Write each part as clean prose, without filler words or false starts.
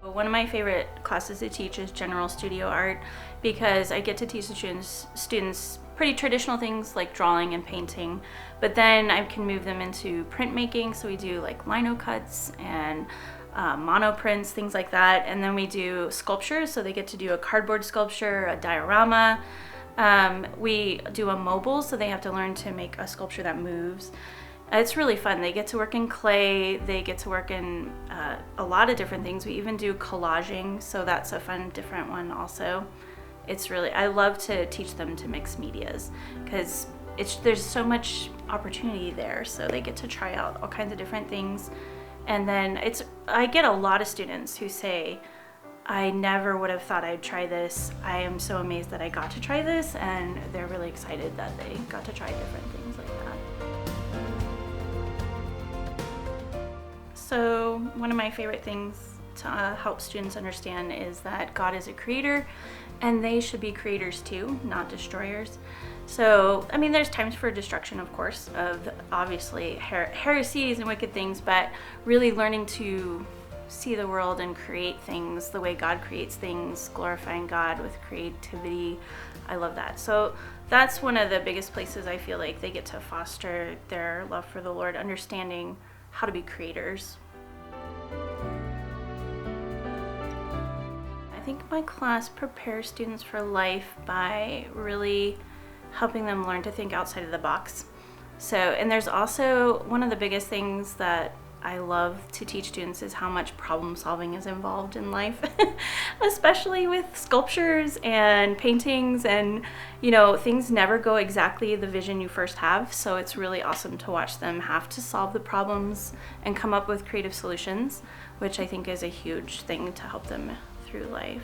One of my favorite classes to teach is general studio art because I get to teach the students pretty traditional things like drawing and painting, but then I can move them into printmaking. So we do like lino cuts and mono prints, things like that. And then we do sculptures, so they get to do a cardboard sculpture, a diorama. We do a mobile, so they have to learn to make a sculpture that moves. It's really fun. They get to work in clay, they get to work in a lot of different things. We even do collaging, so that's a fun, different one also. I love to teach them to mix medias because there's so much opportunity there, so they get to try out all kinds of different things. And then I get a lot of students who say, I never would have thought I'd try this. I am so amazed that I got to try this, and they're really excited that they got to try different things like that. So one of my favorite things to help students understand is that God is a creator and they should be creators too, not destroyers. So, I mean, there's times for destruction, of course, of obviously heresies and wicked things, but really learning to see the world and create things the way God creates things, glorifying God with creativity. I love that. So that's one of the biggest places I feel like they get to foster their love for the Lord, understanding how to be creators. I think my class prepares students for life by really helping them learn to think outside of the box. And there's also one of the biggest things that I love to teach students is how much problem solving is involved in life, especially with sculptures and paintings, and things never go exactly the vision you first have. So it's really awesome to watch them have to solve the problems and come up with creative solutions, which I think is a huge thing to help them through life.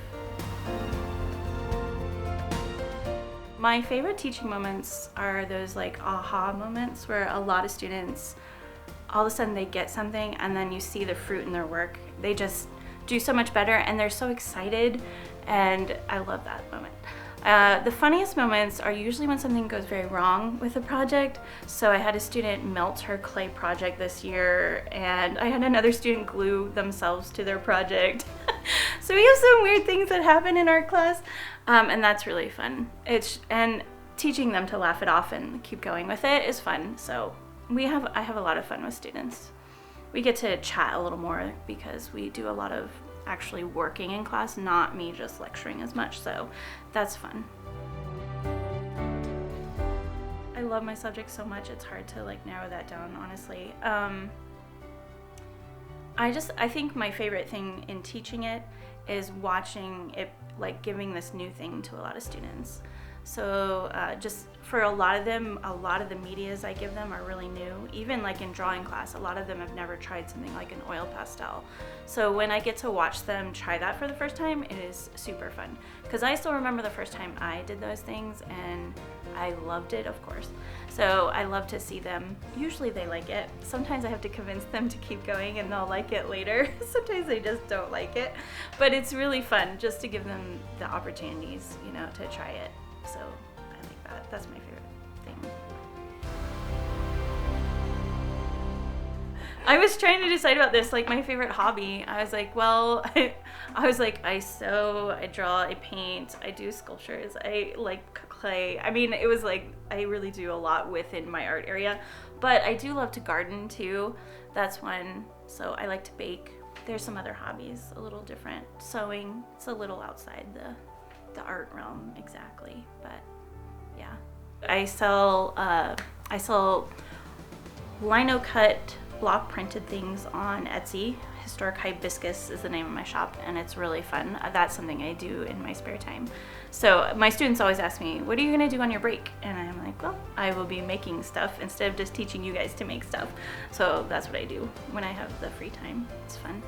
My favorite teaching moments are those like aha moments where a lot of students all of a sudden they get something and then you see the fruit in their work. They just do so much better and they're so excited, and I love that moment. The funniest moments are usually when something goes very wrong with a project. So I had a student melt her clay project this year, and I had another student glue themselves to their project. So we have some weird things that happen in our class, and that's really fun. And teaching them to laugh it off and keep going with it is fun. So I have a lot of fun with students. We get to chat a little more because we do a lot of actually working in class, not me just lecturing as much, so that's fun. I love my subject so much, it's hard to narrow that down, honestly. I think my favorite thing in teaching it is watching it, giving this new thing to a lot of students. So just for a lot of them, a lot of the medias I give them are really new. Even in drawing class, a lot of them have never tried something like an oil pastel. So when I get to watch them try that for the first time, it is super fun. Because I still remember the first time I did those things, and I loved it, of course. So I love to see them. Usually they like it. Sometimes I have to convince them to keep going and they'll like it later. Sometimes they just don't like it. But it's really fun just to give them the opportunities, to try it. So I like that. That's my favorite thing. I was trying to decide about this, my favorite hobby. I was like, well, I sew, I draw, I paint, I do sculptures, I like clay. I mean, it was I really do a lot within my art area, but I do love to garden too. That's one. So I like to bake. There's some other hobbies, a little different. Sewing, it's a little outside the art realm exactly, but yeah. I sell lino cut block printed things on Etsy. Historic Hibiscus is the name of my shop, and it's really fun. That's something I do in my spare time. So my students always ask me, what are you going to do on your break? And I'm like, well, I will be making stuff instead of just teaching you guys to make stuff. So that's what I do when I have the free time. It's fun.